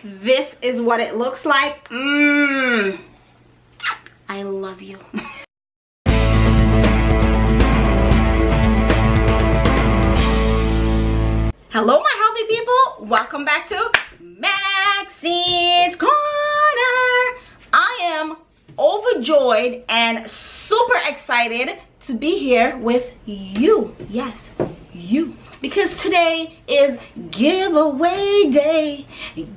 This is what it looks like. I love you. Hello my healthy people, welcome back to Maxine's Corner. I am overjoyed and super excited to be here with you. Yes, you. Because today is giveaway day.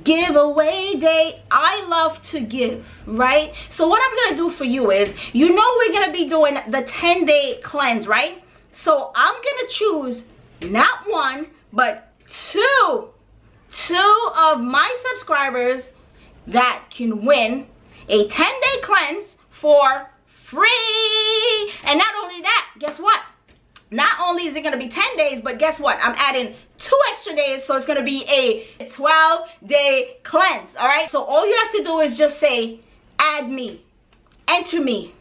Giveaway day. I love to give, right? So what I'm gonna do for you is, you know we're gonna be doing the 10-day cleanse, right? So I'm gonna choose not one, but two of my subscribers that can win a 10-day cleanse for free. And not only that, guess what? Not only is it going to be 10 days, but guess what? I'm adding 2 extra days, so it's going to be a 12-day cleanse, all right? So all you have to do is just say, add me, enter me,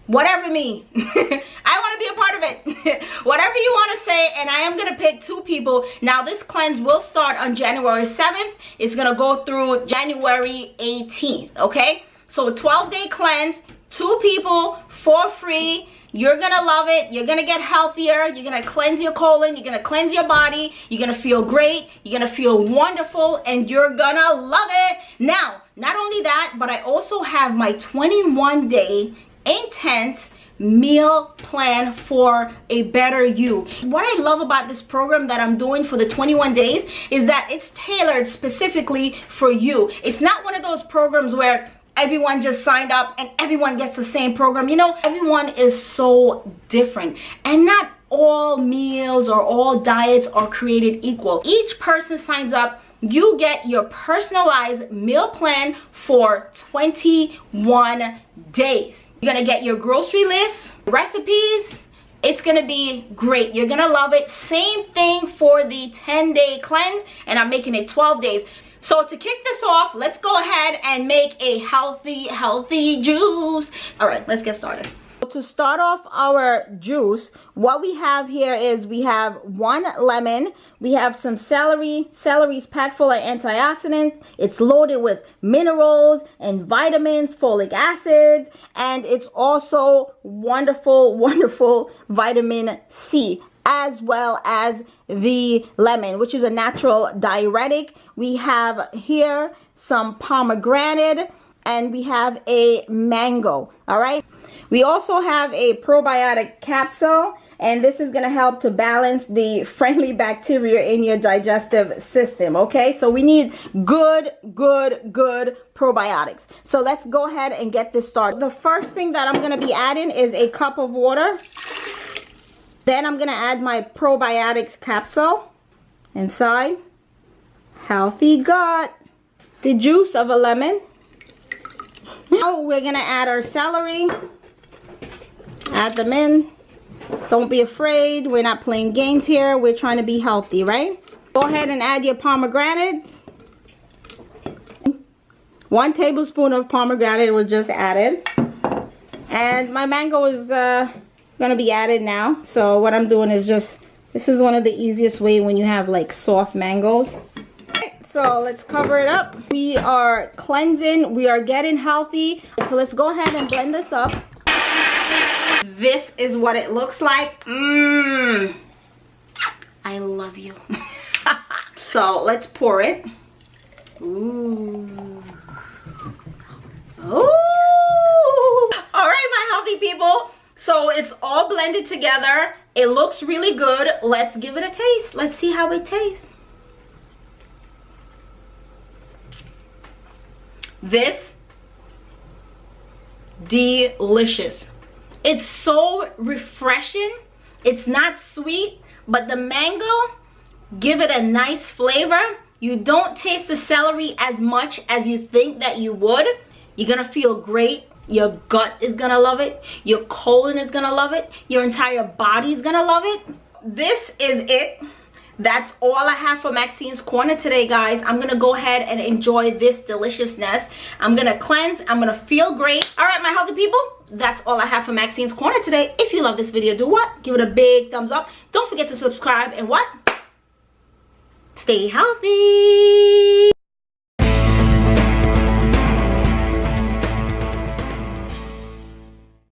whatever me. I want to be a part of it. Whatever you want to say, and I am going to pick 2 people. Now, this cleanse will start on January 7th. It's going to go through January 18th, okay? So 12-day cleanse, 2 people for free. You're gonna love it. You're gonna get healthier. You're gonna cleanse your colon. You're gonna cleanse your body. You're gonna feel great. You're gonna feel wonderful, and you're gonna love it. Now, not only that, but I also have my 21-day intense meal plan for a better you. What I love about this program that I'm doing for the 21 days is that it's tailored specifically for you. It's not one of those programs where everyone just signed up and everyone gets the same program. You know, everyone is so different, and not all meals or all diets are created equal. Each person signs up, you get your personalized meal plan for 21 days. You're gonna get your grocery list, recipes. It's gonna be great. You're gonna love it. Same thing for the 10-day cleanse, and I'm making it 12 days. So to kick this off, let's go ahead and make a healthy juice. All right, let's get started. To start off our juice, what we have here is we have 1 lemon, we have some celery. Celery's packed full of antioxidants. It's loaded with minerals and vitamins, folic acids, and it's also wonderful vitamin C, as well as the lemon, which is a natural diuretic. We have here some pomegranate, and we have a mango. All right, we also have a probiotic capsule, and this is going to help to balance the friendly bacteria in your digestive system. Okay, so we need good probiotics. So let's go ahead and get this started. The first thing that I'm going to be adding is a cup of water. Then I'm going to add my probiotics capsule inside. Healthy gut. The juice of a lemon. Now we're going to add our celery. Add them in. Don't be afraid. We're not playing games here. We're trying to be healthy, right? Go ahead and add your pomegranates. 1 tablespoon of pomegranate was just added. And my mango is gonna be added now. So what I'm doing is just, this is one of the easiest way when you have like soft mangoes. Okay, so let's cover it up. We are cleansing, we are getting healthy. So let's go ahead and blend this up. This is what it looks like. I love you. So let's pour it. Ooh. Ooh. All right, my healthy people. So it's all blended together. It looks really good. Let's give it a taste. Let's see how it tastes. This, delicious. It's so refreshing. It's not sweet, but the mango give it a nice flavor. You don't taste the celery as much as you think that you would. You're gonna feel great. Your gut is gonna love it. Your colon is gonna love it. Your entire body is gonna love it. This is it. That's all I have for Maxine's Corner today, guys. I'm gonna go ahead and enjoy this deliciousness. I'm gonna cleanse. I'm gonna feel great. All right, my healthy people, that's all I have for Maxine's Corner today. If you love this video, do what? Give it a big thumbs up. Don't forget to subscribe and what? Stay healthy.